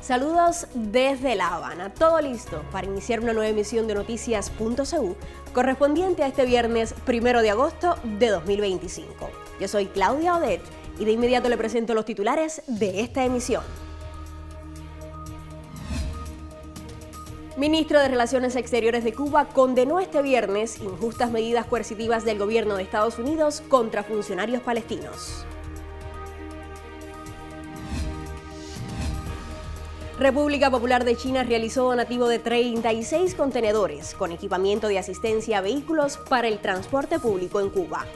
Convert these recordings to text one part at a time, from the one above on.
Saludos desde La Habana, todo listo para iniciar una nueva emisión de Noticias.cu correspondiente a este viernes 1 de agosto de 2025. Yo soy Claudia Odet y de inmediato le presento los titulares de esta emisión. Ministro de Relaciones Exteriores de Cuba condenó este viernes injustas medidas coercitivas del gobierno de Estados Unidos contra funcionarios palestinos. República Popular de China realizó donativo de 36 contenedores con equipamiento de asistencia a vehículos para el transporte público en Cuba.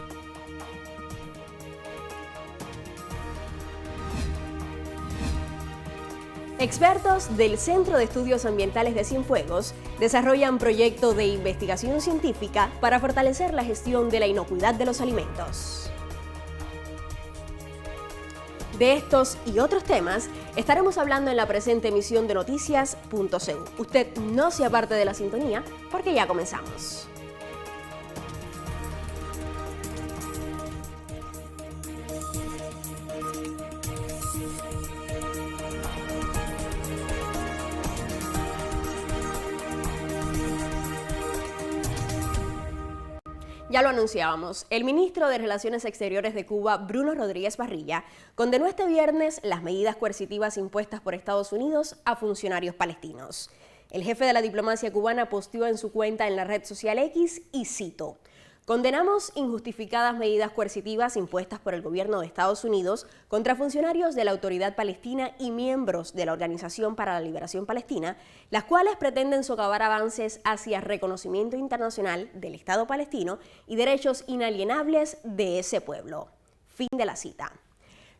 Expertos del Centro de Estudios Ambientales de Cienfuegos desarrollan proyecto de investigación científica para fortalecer la gestión de la inocuidad de los alimentos. De estos y otros temas estaremos hablando en la presente emisión de Noticias.cu. Usted no se aparte de la sintonía porque ya comenzamos. Ya lo anunciábamos, el ministro de Relaciones Exteriores de Cuba, Bruno Rodríguez Barrilla, condenó este viernes las medidas coercitivas impuestas por Estados Unidos a funcionarios palestinos. El jefe de la diplomacia cubana posteó en su cuenta en la red social X y cito: "Condenamos injustificadas medidas coercitivas impuestas por el gobierno de Estados Unidos contra funcionarios de la Autoridad Palestina y miembros de la Organización para la Liberación Palestina, las cuales pretenden socavar avances hacia reconocimiento internacional del Estado palestino y derechos inalienables de ese pueblo". Fin de la cita.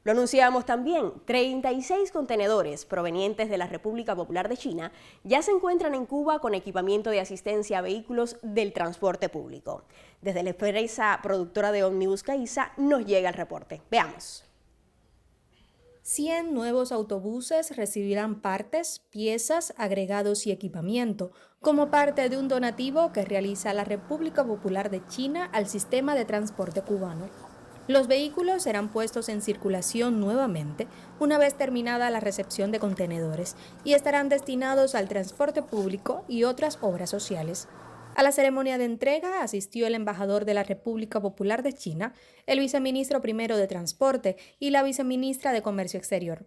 Lo anunciábamos también, 36 contenedores provenientes de la República Popular de China ya se encuentran en Cuba con equipamiento de asistencia a vehículos del transporte público. Desde la empresa productora de ómnibus Caiza nos llega el reporte. Veamos. 100 nuevos autobuses recibirán partes, piezas, agregados y equipamiento como parte de un donativo que realiza la República Popular de China al sistema de transporte cubano. Los vehículos serán puestos en circulación nuevamente una vez terminada la recepción de contenedores y estarán destinados al transporte público y otras obras sociales. A la ceremonia de entrega asistió el embajador de la República Popular de China, el viceministro primero de Transporte y la viceministra de Comercio Exterior.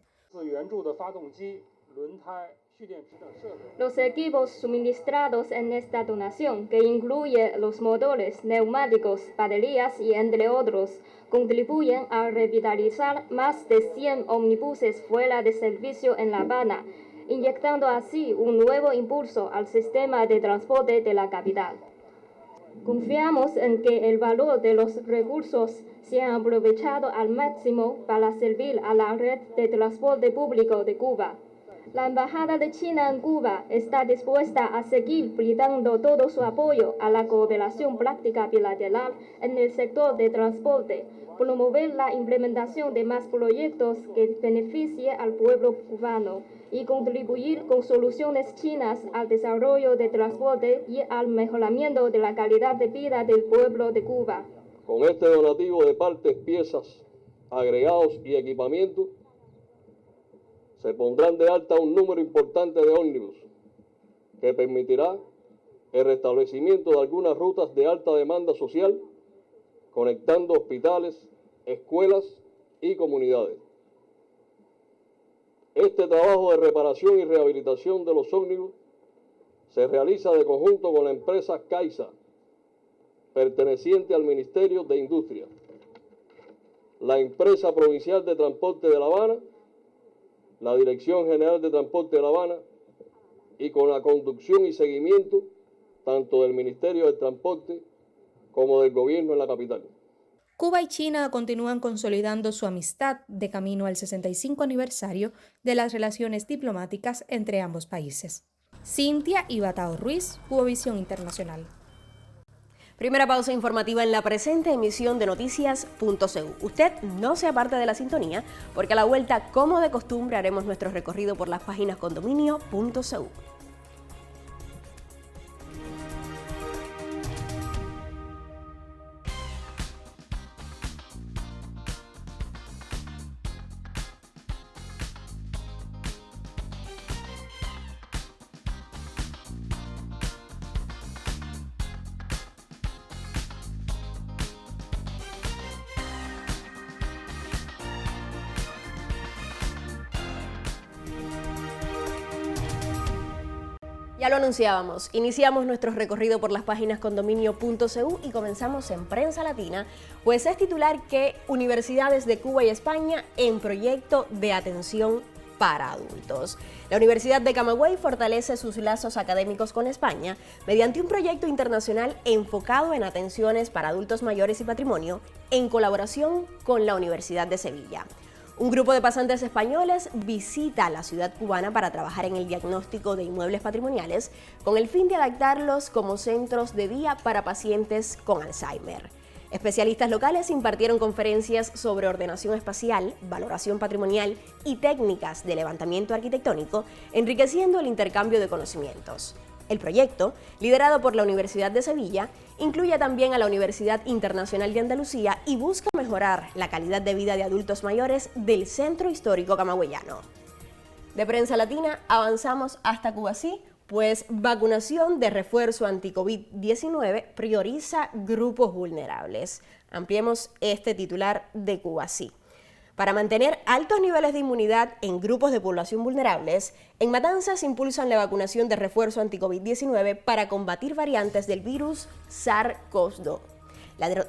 Los equipos suministrados en esta donación, que incluye los motores, neumáticos, baterías y entre otros, contribuyen a revitalizar más de 100 ómnibuses fuera de servicio en La Habana, inyectando así un nuevo impulso al sistema de transporte de la capital. Confiamos en que el valor de los recursos sea aprovechado al máximo para servir a la red de transporte público de Cuba. La Embajada de China en Cuba está dispuesta a seguir brindando todo su apoyo a la cooperación práctica bilateral en el sector de transporte, promover la implementación de más proyectos que beneficien al pueblo cubano y contribuir con soluciones chinas al desarrollo de transporte y al mejoramiento de la calidad de vida del pueblo de Cuba. Con este donativo de partes, piezas, agregados y equipamiento, se pondrán de alta un número importante de ómnibus que permitirá el restablecimiento de algunas rutas de alta demanda social, conectando hospitales, escuelas y comunidades. Este trabajo de reparación y rehabilitación de los ómnibus se realiza de conjunto con la empresa Caiza, perteneciente al Ministerio de Industria, la Empresa Provincial de Transporte de La Habana, la Dirección General de Transporte de La Habana y con la conducción y seguimiento tanto del Ministerio del Transporte como del gobierno en la capital. Cuba y China continúan consolidando su amistad de camino al 65 aniversario de las relaciones diplomáticas entre ambos países. Cintia Ibatao Ruiz, Cubovisión Internacional. Primera pausa informativa en la presente emisión de Noticias.cu. Usted no se aparte de la sintonía porque a la vuelta, como de costumbre, haremos nuestro recorrido por las páginas condominio.cu. Ya lo anunciábamos, iniciamos nuestro recorrido por las páginas condominio.cu y comenzamos en Prensa Latina, pues es titular que universidades de Cuba y España en proyecto de atención para adultos. La Universidad de Camagüey fortalece sus lazos académicos con España mediante un proyecto internacional enfocado en atenciones para adultos mayores y patrimonio en colaboración con la Universidad de Sevilla. Un grupo de pasantes españoles visita la ciudad cubana para trabajar en el diagnóstico de inmuebles patrimoniales con el fin de adaptarlos como centros de día para pacientes con Alzheimer. Especialistas locales impartieron conferencias sobre ordenación espacial, valoración patrimonial y técnicas de levantamiento arquitectónico, enriqueciendo el intercambio de conocimientos. El proyecto, liderado por la Universidad de Sevilla, incluye también a la Universidad Internacional de Andalucía y busca mejorar la calidad de vida de adultos mayores del Centro Histórico Camagüeyano. De Prensa Latina avanzamos hasta Cubasí, pues vacunación de refuerzo anti-COVID-19 prioriza grupos vulnerables. Ampliemos este titular de Cubasí. Para mantener altos niveles de inmunidad en grupos de población vulnerables, en Matanzas impulsan la vacunación de refuerzo anti-COVID-19 para combatir variantes del virus SARS-CoV-2.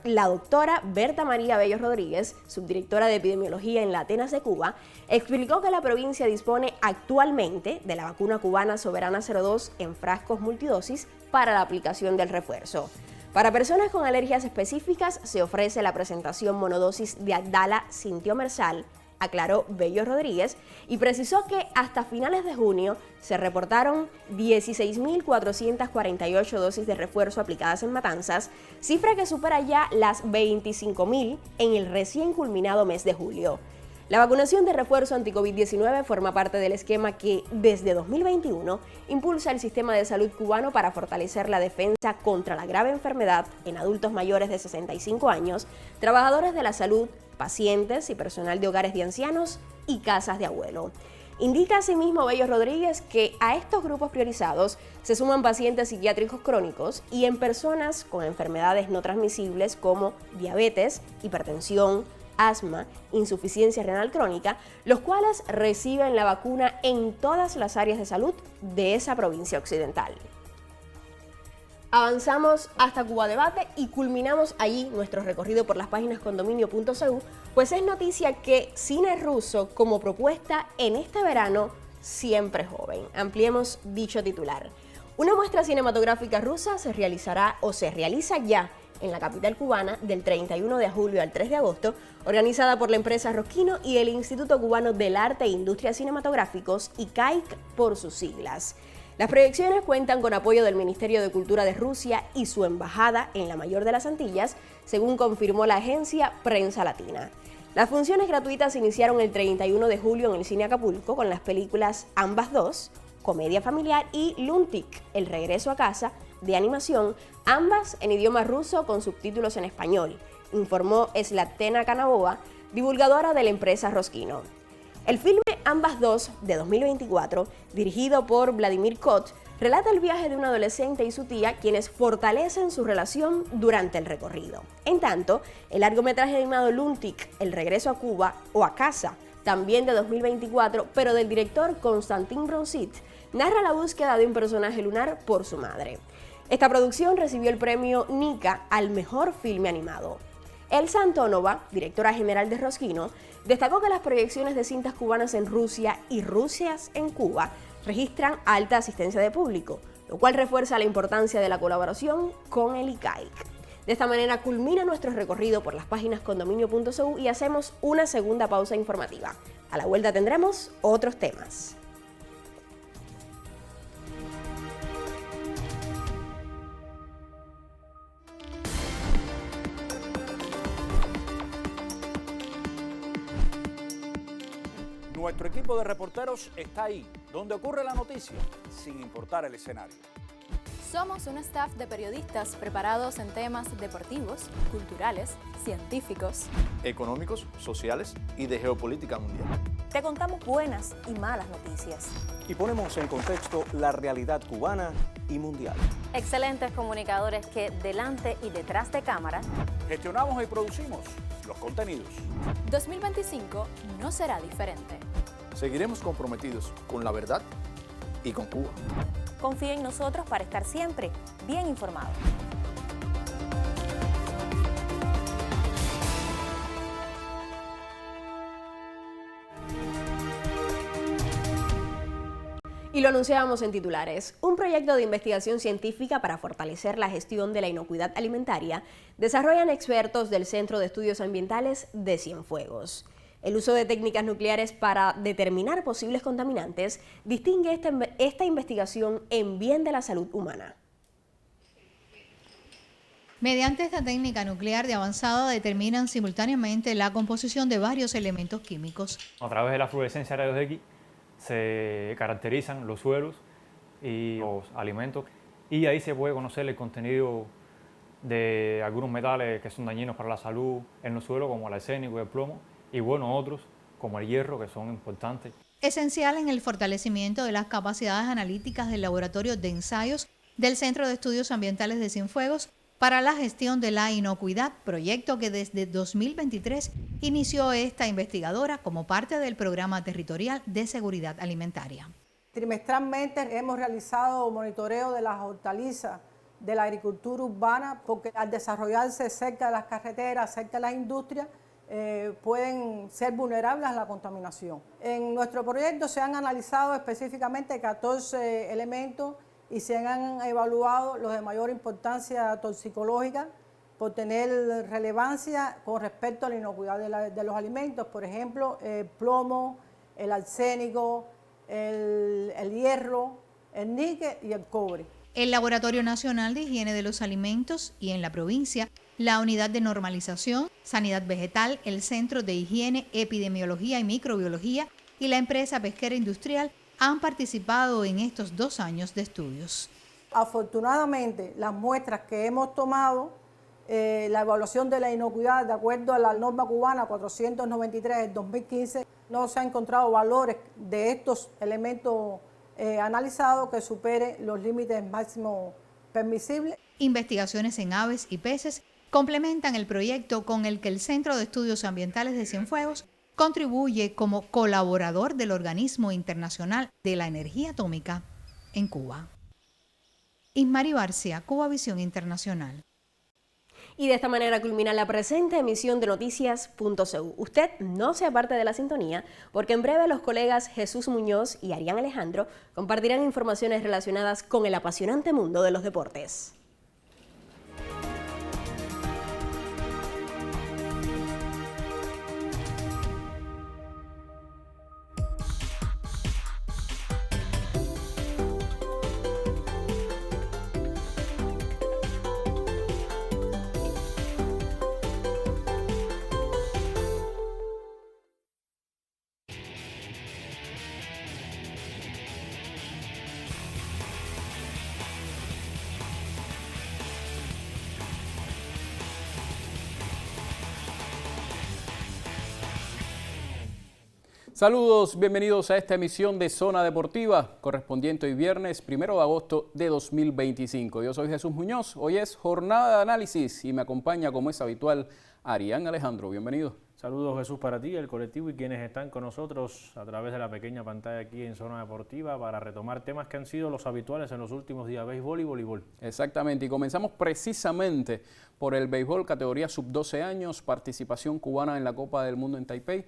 La doctora Berta María Bello Rodríguez, subdirectora de epidemiología en la Atenas de Cuba, explicó que la provincia dispone actualmente de la vacuna cubana Soberana 02 en frascos multidosis para la aplicación del refuerzo. Para personas con alergias específicas se ofrece la presentación monodosis de Abdala Cintiomersal, aclaró Bello Rodríguez, y precisó que hasta finales de junio se reportaron 16.448 dosis de refuerzo aplicadas en Matanzas, cifra que supera ya las 25.000 en el recién culminado mes de julio. La vacunación de refuerzo anti-COVID-19 forma parte del esquema que, desde 2021, impulsa el sistema de salud cubano para fortalecer la defensa contra la grave enfermedad en adultos mayores de 65 años, trabajadores de la salud, pacientes y personal de hogares de ancianos y casas de abuelo. Indica asimismo Bello Rodríguez que a estos grupos priorizados se suman pacientes psiquiátricos crónicos y en personas con enfermedades no transmisibles como diabetes, hipertensión, asma, insuficiencia renal crónica, los cuales reciben la vacuna en todas las áreas de salud de esa provincia occidental. Avanzamos hasta Cuba Debate y culminamos allí nuestro recorrido por las páginas condominio.cu, pues es noticia que cine ruso como propuesta en este verano siempre joven. Ampliemos dicho titular. Una muestra cinematográfica rusa se realiza ya en la capital cubana del 31 de julio al 3 de agosto, organizada por la empresa Rosquino y el Instituto Cubano del Arte e Industrias Cinematográficos, ICAIC por sus siglas. Las proyecciones cuentan con apoyo del Ministerio de Cultura de Rusia y su embajada en la mayor de las Antillas, según confirmó la agencia Prensa Latina. Las funciones gratuitas se iniciaron el 31 de julio en el Cine Acapulco con las películas Ambas Dos, comedia familiar, y Luntik, El regreso a casa, de animación, ambas en idioma ruso con subtítulos en español, informó Zlatina Kanabova, divulgadora de la empresa Rosquino. El filme Ambas Dos, de 2024, dirigido por Vladimir Kot, relata el viaje de un adolescente y su tía, quienes fortalecen su relación durante el recorrido. En tanto, el largometraje animado Luntik, El regreso a Cuba o a casa, también de 2024, pero del director Konstantin Bronsit, narra la búsqueda de un personaje lunar por su madre. Esta producción recibió el premio Nika al mejor filme animado. Elsa Antonova, directora general de Rosquino, destacó que las proyecciones de cintas cubanas en Rusia y Rusias en Cuba registran alta asistencia de público, lo cual refuerza la importancia de la colaboración con el ICAIC. De esta manera culmina nuestro recorrido por las páginas condominio.cu y hacemos una segunda pausa informativa. A la vuelta tendremos otros temas. Nuestro equipo de reporteros está ahí, donde ocurre la noticia, sin importar el escenario. Somos un staff de periodistas preparados en temas deportivos, culturales, científicos, económicos, sociales y de geopolítica mundial. Te contamos buenas y malas noticias. Y ponemos en contexto la realidad cubana y mundial. Excelentes comunicadores que delante y detrás de cámara gestionamos y producimos los contenidos. 2025 no será diferente. Seguiremos comprometidos con la verdad y con Cuba. Confía en nosotros para estar siempre bien informado. Y lo anunciábamos en titulares. Un proyecto de investigación científica para fortalecer la gestión de la inocuidad alimentaria desarrollan expertos del Centro de Estudios Ambientales de Cienfuegos. El uso de técnicas nucleares para determinar posibles contaminantes distingue esta investigación en bien de la salud humana. Mediante esta técnica nuclear de avanzada determinan simultáneamente la composición de varios elementos químicos. A través de la fluorescencia rayos X se caracterizan los suelos y los alimentos y ahí se puede conocer el contenido de algunos metales que son dañinos para la salud en los suelos, como el arsénico y el plomo, y bueno, otros como el hierro, que son importantes. Esencial en el fortalecimiento de las capacidades analíticas del Laboratorio de Ensayos del Centro de Estudios Ambientales de Cienfuegos para la gestión de la inocuidad, proyecto que desde 2023 inició esta investigadora como parte del Programa Territorial de Seguridad Alimentaria. Trimestralmente hemos realizado monitoreo de las hortalizas de la agricultura urbana, porque al desarrollarse cerca de las carreteras, cerca de las industrias, pueden ser vulnerables a la contaminación. En nuestro proyecto se han analizado específicamente 14 elementos y se han evaluado los de mayor importancia toxicológica por tener relevancia con respecto a la inocuidad de los alimentos, por ejemplo, el plomo, el arsénico, el hierro, el níquel y el cobre. El Laboratorio Nacional de Higiene de los Alimentos y en la provincia, la Unidad de Normalización, Sanidad Vegetal, el Centro de Higiene, Epidemiología y Microbiología y la empresa pesquera industrial han participado en estos 2 años de estudios. Afortunadamente, las muestras que hemos tomado, la evaluación de la inocuidad de acuerdo a la norma cubana 493 del 2015, no se han encontrado valores de estos elementos analizados que superen los límites máximos permisibles. Investigaciones en aves y peces complementan el proyecto con el que el Centro de Estudios Ambientales de Cienfuegos contribuye como colaborador del Organismo Internacional de la Energía Atómica en Cuba. Ismari Barcia, Cubavisión Internacional. Y de esta manera culmina la presente emisión de Noticias.cu. Usted no se aparte de la sintonía, porque en breve los colegas Jesús Muñoz y Arián Alejandro compartirán informaciones relacionadas con el apasionante mundo de los deportes. Saludos, bienvenidos a esta emisión de Zona Deportiva, correspondiente hoy viernes 1 de agosto de 2025. Yo soy Jesús Muñoz, hoy es jornada de análisis y me acompaña, como es habitual, Arián Alejandro. Bienvenido. Saludos, Jesús, para ti, el colectivo y quienes están con nosotros a través de la pequeña pantalla aquí en Zona Deportiva para retomar temas que han sido los habituales en los últimos días, béisbol y voleibol. Exactamente, y comenzamos precisamente por el béisbol, categoría sub-12 años, participación cubana en la Copa del Mundo en Taipei.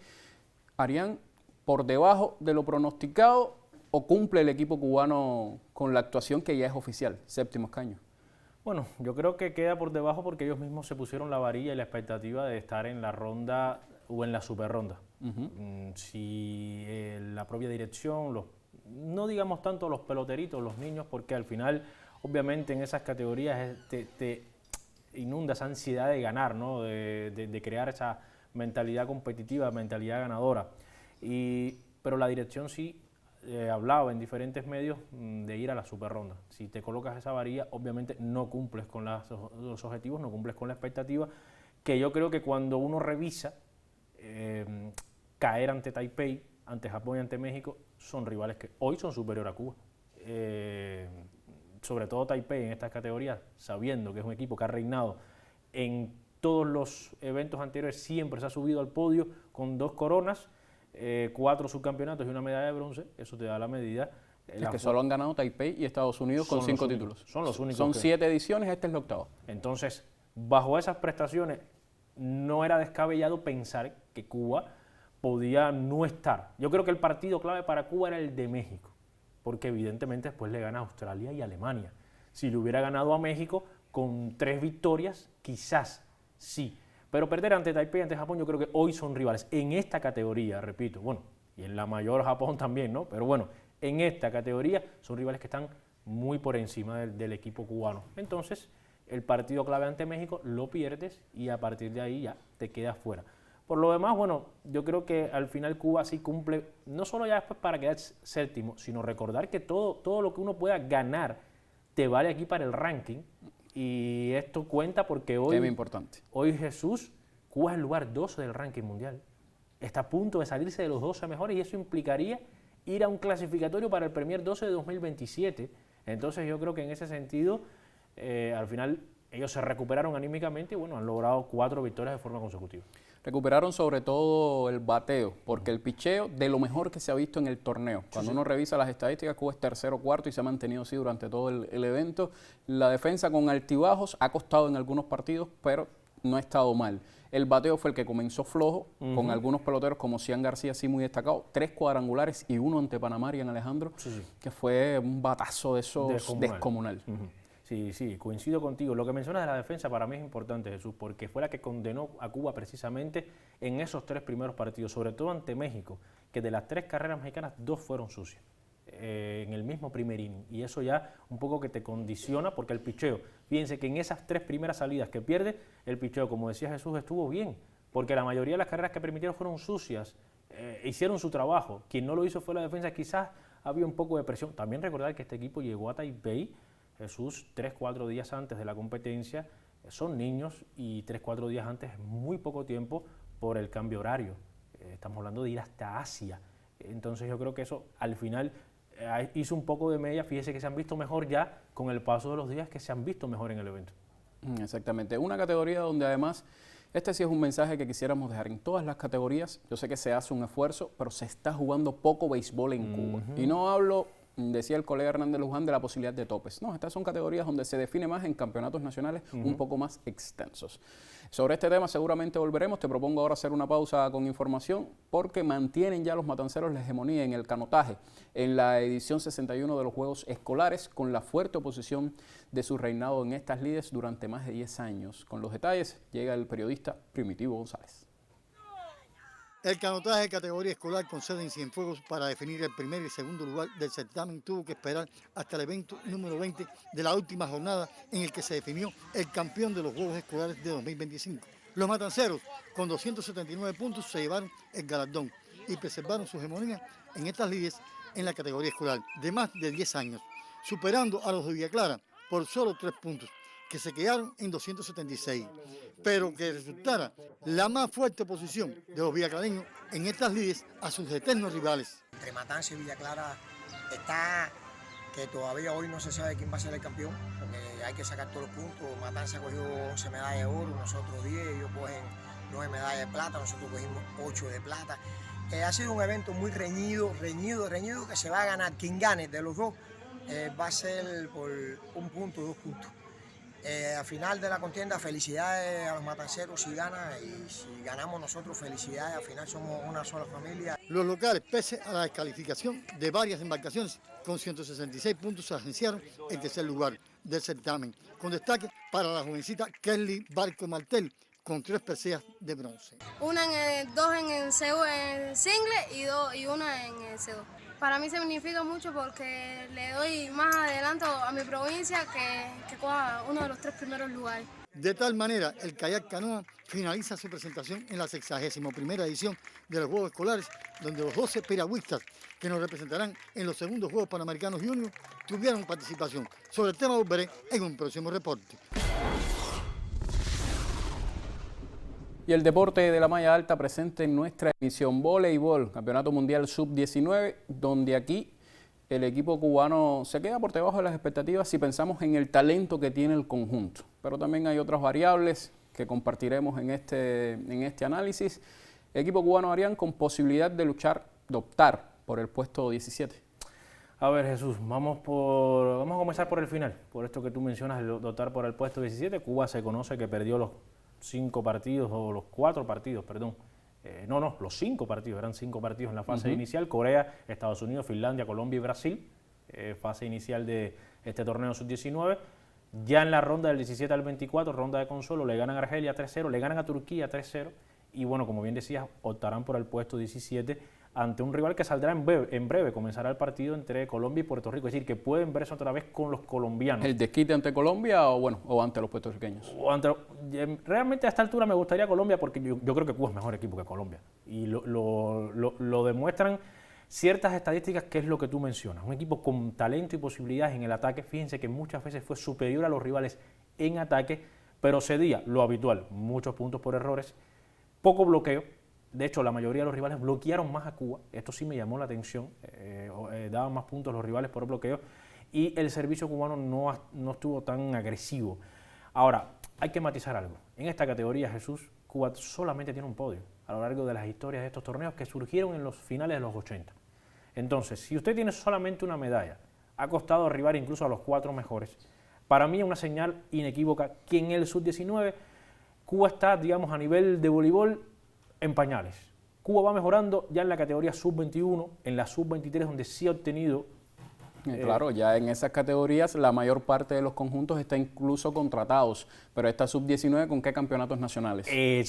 Arián, ¿por debajo de lo pronosticado o cumple el equipo cubano con la actuación que ya es oficial, séptimo escaño? Bueno, yo creo que queda por debajo porque ellos mismos se pusieron la varilla y la expectativa de estar en la ronda o en la superronda. Si la propia dirección, no digamos tanto los peloteritos, los niños, porque al final, obviamente en esas categorías te inunda esa ansiedad de ganar, ¿no? de crear esa mentalidad competitiva, mentalidad ganadora. Pero la dirección sí hablaba en diferentes medios de ir a la superronda. Si te colocas esa varilla, obviamente no cumples con los objetivos, no cumples con la expectativa, que yo creo que cuando uno revisa, caer ante Taipei, ante Japón y ante México, son rivales que hoy son superiores a Cuba. Sobre todo Taipei en estas categorías, sabiendo que es un equipo que ha reinado en todos los eventos anteriores, siempre se ha subido al podio con 2 coronas, 4 subcampeonatos y una medalla de bronce. Eso te da la medida Es que solo han ganado Taipei y Estados Unidos con 5 títulos. Son los únicos. Son 7 ediciones, esta es la 8ª. Entonces, bajo esas prestaciones, no era descabellado pensar que Cuba podía no estar. Yo creo que el partido clave para Cuba era el de México, porque evidentemente después le gana a Australia y Alemania. Si le hubiera ganado a México con 3 victorias, quizás sí. Pero perder ante Taipei, ante Japón, yo creo que hoy son rivales. En esta categoría, repito, bueno, y en la mayor Japón también, ¿no? Pero bueno, en esta categoría son rivales que están muy por encima del equipo cubano. Entonces, el partido clave ante México lo pierdes y a partir de ahí ya te quedas fuera. Por lo demás, bueno, yo creo que al final Cuba sí cumple, no solo ya después para quedar séptimo, sino recordar que todo lo que uno pueda ganar te vale aquí para el ranking, y esto cuenta porque hoy, tema importante. Hoy Jesús, Cuba es el lugar 12 del ranking mundial, está a punto de salirse de los 12 mejores y eso implicaría ir a un clasificatorio para el Premier 12 de 2027, entonces yo creo que en ese sentido, al final ellos se recuperaron anímicamente y bueno, han logrado 4 victorias de forma consecutiva. Recuperaron sobre todo el bateo, porque el picheo de lo mejor que se ha visto en el torneo. Cuando uno revisa las estadísticas, Cuba es tercero, cuarto y se ha mantenido así durante todo el evento. La defensa con altibajos ha costado en algunos partidos, pero no ha estado mal. El bateo fue el que comenzó flojo, con algunos peloteros como Cian García, sí muy destacado, 3 cuadrangulares y 1 ante Panamá, Arian Alejandro, que fue un batazo de esos descomunal. Sí, coincido contigo. Lo que mencionas de la defensa para mí es importante, Jesús, porque fue la que condenó a Cuba precisamente en esos 3 primeros partidos, sobre todo ante México, que de las 3 carreras mexicanas, 2 fueron sucias en el mismo primer inning. Y eso ya un poco que te condiciona, porque el picheo, fíjense que en esas 3 primeras salidas que pierde, el picheo, como decía Jesús, estuvo bien, porque la mayoría de las carreras que permitieron fueron sucias, hicieron su trabajo. Quien no lo hizo fue la defensa, quizás había un poco de presión. También recordar que este equipo llegó a Taipei, Jesús, 3-4 días antes de la competencia, son niños y 3-4 días antes es muy poco tiempo por el cambio horario. Estamos hablando de ir hasta Asia. Entonces yo creo que eso al final hizo un poco de media. Fíjese que se han visto mejor ya con el paso de los días, que se han visto mejor en el evento. Exactamente. Una categoría donde además, este sí es un mensaje que quisiéramos dejar en todas las categorías. Yo sé que se hace un esfuerzo, pero se está jugando poco béisbol en Cuba. Y no hablo, decía el colega Hernández Luján, de la posibilidad de topes. No, estas son categorías donde se define más en campeonatos nacionales un poco más extensos. Sobre este tema seguramente volveremos. Te propongo ahora hacer una pausa con información porque mantienen ya los matanceros la hegemonía en el canotaje en la edición 61 de los Juegos Escolares, con la fuerte oposición de su reinado en estas lides durante más de 10 años. Con los detalles llega el periodista Primitivo González. El canotaje de categoría escolar con sede en Cienfuegos para definir el primer y segundo lugar del certamen tuvo que esperar hasta el evento número 20 de la última jornada en el que se definió el campeón de los Juegos Escolares de 2025. Los matanceros, con 279 puntos, se llevaron el galardón y preservaron su hegemonía en estas lides en la categoría escolar de más de 10 años, superando a los de Villa Clara por solo 3 puntos, que se quedaron en 276, pero que resultara la más fuerte posición de los villaclareños en estas lides a sus eternos rivales. Entre Matanza y Villa Clara está que todavía hoy no se sabe quién va a ser el campeón, porque hay que sacar todos los puntos. Matanza cogió 11 medallas de oro, nosotros 10, ellos cogen 9 medallas de plata, nosotros cogimos 8 de plata. Ha sido un evento muy reñido, que se va a ganar. Quien gane de los dos va a ser por 1 punto, 2 puntos. Al final de la contienda, felicidades a los matanceros si ganan, y si ganamos nosotros, felicidades, al final somos una sola familia. Los locales, pese a la descalificación de varias embarcaciones, con 166 puntos se agenciaron el tercer lugar del certamen, con destaque para la jovencita Kelly Barco Martel, con 3 preseas de bronce. 2 en el single y 1 en el C2. Para mí significa mucho porque le doy más adelanto a mi provincia que coja uno de los 3 primeros lugares. De tal manera, el kayak canoa finaliza su presentación en la 61ª edición de los Juegos Escolares, donde los 12 piragüistas que nos representarán en los segundos Juegos Panamericanos Junior tuvieron participación. Sobre el tema volveré en un próximo reporte. Y el deporte de la malla alta presente en nuestra emisión voleibol, Campeonato Mundial Sub-19, donde aquí el equipo cubano se queda por debajo de las expectativas si pensamos en el talento que tiene el conjunto. Pero también hay otras variables que compartiremos en este análisis. El equipo cubano, Arián, con posibilidad de luchar, de optar por el puesto 17. A ver, Jesús, vamos a comenzar por el final, por esto que tú mencionas, el dotar por el puesto 17. Cuba se conoce que perdió los 5 partidos, o los 4 partidos, perdón. Los 5 partidos, eran 5 partidos en la fase inicial. Corea, Estados Unidos, Finlandia, Colombia y Brasil, fase inicial de este torneo sub-19. Ya en la ronda del 17 al 24, ronda de consuelo, le ganan a Argelia 3-0, le ganan a Turquía 3-0 y bueno, como bien decías, optarán por el puesto 17 ante un rival que saldrá en breve, comenzará el partido entre Colombia y Puerto Rico, es decir, que pueden verse otra vez con los colombianos. ¿El desquite ante Colombia o ante los puertorriqueños? Realmente a esta altura me gustaría Colombia porque yo creo que Cuba es mejor equipo que Colombia y lo demuestran ciertas estadísticas, que es lo que tú mencionas. Un equipo con talento y posibilidades en el ataque. Fíjense que muchas veces fue superior a los rivales en ataque, pero cedía lo habitual, muchos puntos por errores, poco bloqueo. De hecho, la mayoría de los rivales bloquearon más a Cuba. Esto sí me llamó la atención. Daban más puntos los rivales por bloqueo y el servicio cubano no estuvo tan agresivo. Ahora, hay que matizar algo. En esta categoría, Jesús, Cuba solamente tiene un podio a lo largo de las historias de estos torneos que surgieron en los finales de los 80. Entonces, si usted tiene solamente una medalla, ha costado arribar incluso a los 4 mejores, para mí es una señal inequívoca que en el sub-19 Cuba está, digamos, a nivel de voleibol en pañales. Cuba va mejorando ya en la categoría sub-21, en la sub-23, donde sí ha obtenido... Claro, ya en esas categorías la mayor parte de los conjuntos está incluso contratados, pero esta sub-19, ¿con qué campeonatos nacionales?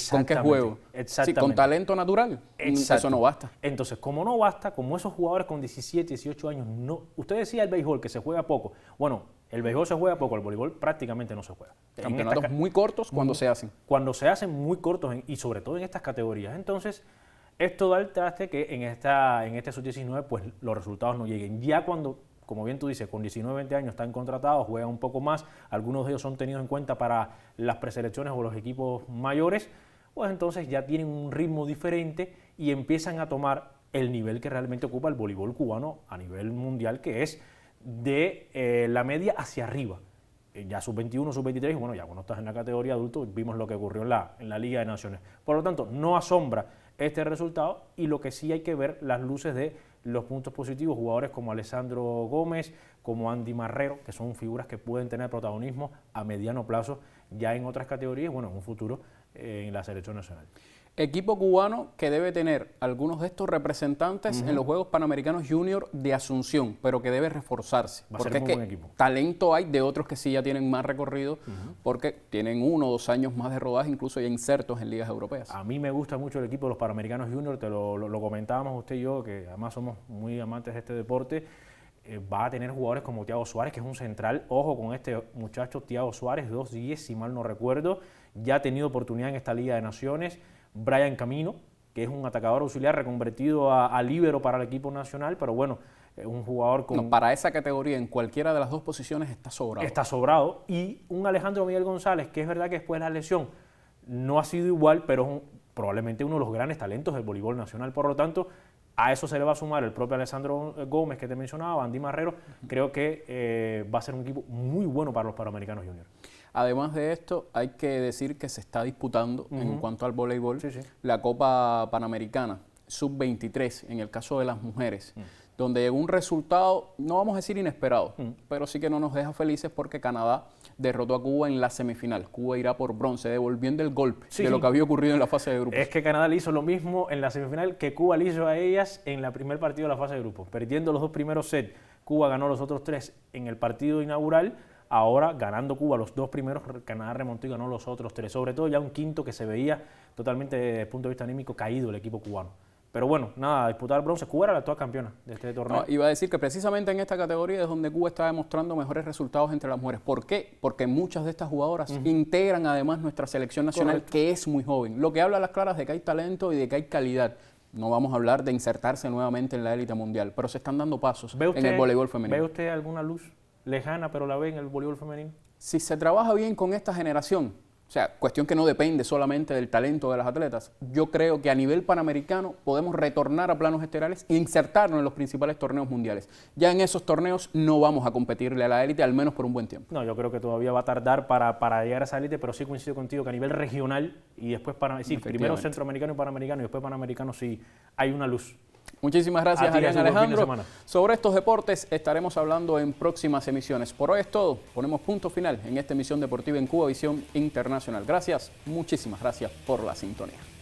¿Con qué juego? Sí, ¿con talento natural? Eso no basta. Entonces, como no basta, como esos jugadores con 17, 18 años, no... Usted decía el béisbol, que se juega poco. Bueno, el béisbol se juega poco, el voleibol prácticamente no se juega. Campeonatos muy cortos cuando se hacen. Cuando se hacen muy cortos y sobre todo en estas categorías. Entonces, esto da el traste que en este sub-19 pues los resultados no lleguen. Ya cuando, como bien tú dices, con 19, 20 años están contratados, juegan un poco más, algunos de ellos son tenidos en cuenta para las preselecciones o los equipos mayores, pues entonces ya tienen un ritmo diferente y empiezan a tomar el nivel que realmente ocupa el voleibol cubano a nivel mundial, que es de la media hacia arriba. Ya sub-21, sub-23, bueno, ya cuando estás en la categoría adulto, vimos lo que ocurrió en la Liga de Naciones. Por lo tanto, no asombra este resultado y lo que sí hay que ver las luces de los puntos positivos, jugadores como Alessandro Gómez, como Andy Marrero, que son figuras que pueden tener protagonismo a mediano plazo ya en otras categorías, bueno, en un futuro en la selección nacional. Equipo cubano que debe tener algunos de estos representantes en los Juegos Panamericanos Junior de Asunción, pero que debe reforzarse. Porque es que talento hay de otros que sí ya tienen más recorrido, porque tienen 1 o 2 años más de rodaje, incluso ya insertos en ligas europeas. A mí me gusta mucho el equipo de los Panamericanos Junior, te lo comentábamos usted y yo, que además somos muy amantes de este deporte. Va a tener jugadores como Thiago Suárez, que es un central. Ojo con este muchacho, Thiago Suárez, 2'10", si mal no recuerdo. Ya ha tenido oportunidad en esta Liga de Naciones. Brian Camino, que es un atacador auxiliar reconvertido a líbero para el equipo nacional, pero bueno, un jugador con... No, para esa categoría, en cualquiera de las dos posiciones, está sobrado. Está sobrado. Y un Alejandro Miguel González, que es verdad que después de la lesión no ha sido igual, pero es probablemente uno de los grandes talentos del voleibol nacional. Por lo tanto, a eso se le va a sumar el propio Alessandro Gómez, que te mencionaba, Andy Marrero. Creo que va a ser un equipo muy bueno para los Panamericanos Junior. Además de esto, hay que decir que se está disputando, en cuanto al voleibol, la Copa Panamericana, sub-23, en el caso de las mujeres, donde llegó un resultado, no vamos a decir inesperado, pero sí que no nos deja felices porque Canadá derrotó a Cuba en la semifinal. Cuba irá por bronce, devolviendo el golpe de lo que había ocurrido en la fase de grupos. Es que Canadá le hizo lo mismo en la semifinal que Cuba le hizo a ellas en el primer partido de la fase de grupos. Perdiendo los 2 primeros sets, Cuba ganó los otros 3 en el partido inaugural. Ahora, ganando Cuba los 2 primeros, Canadá remontó y ganó los otros 3. Sobre todo ya un quinto que se veía totalmente desde el punto de vista anímico caído el equipo cubano. Pero bueno, nada, disputar bronce. Cuba era la actual campeona de este torneo. No, iba a decir que precisamente en esta categoría es donde Cuba está demostrando mejores resultados entre las mujeres. ¿Por qué? Porque muchas de estas jugadoras integran además nuestra selección nacional, que es muy joven. Lo que habla a las claras de que hay talento y de que hay calidad. No vamos a hablar de insertarse nuevamente en la élite mundial, pero se están dando pasos en el voleibol femenino. ¿Ve usted alguna luz lejana, pero la ve en el voleibol femenino? Si se trabaja bien con esta generación, o sea, cuestión que no depende solamente del talento de las atletas, yo creo que a nivel panamericano podemos retornar a planos estelares e insertarnos en los principales torneos mundiales. Ya en esos torneos no vamos a competirle a la élite, al menos por un buen tiempo. No, yo creo que todavía va a tardar para llegar a esa élite, pero sí coincido contigo que a nivel regional y después primero centroamericano y panamericano y después panamericano sí hay una luz. Muchísimas gracias, Arián Alejandro. de Sobre estos deportes estaremos hablando en próximas emisiones. Por hoy es todo. Ponemos punto final en esta emisión deportiva en Cuba Visión Internacional. Gracias, muchísimas gracias por la sintonía.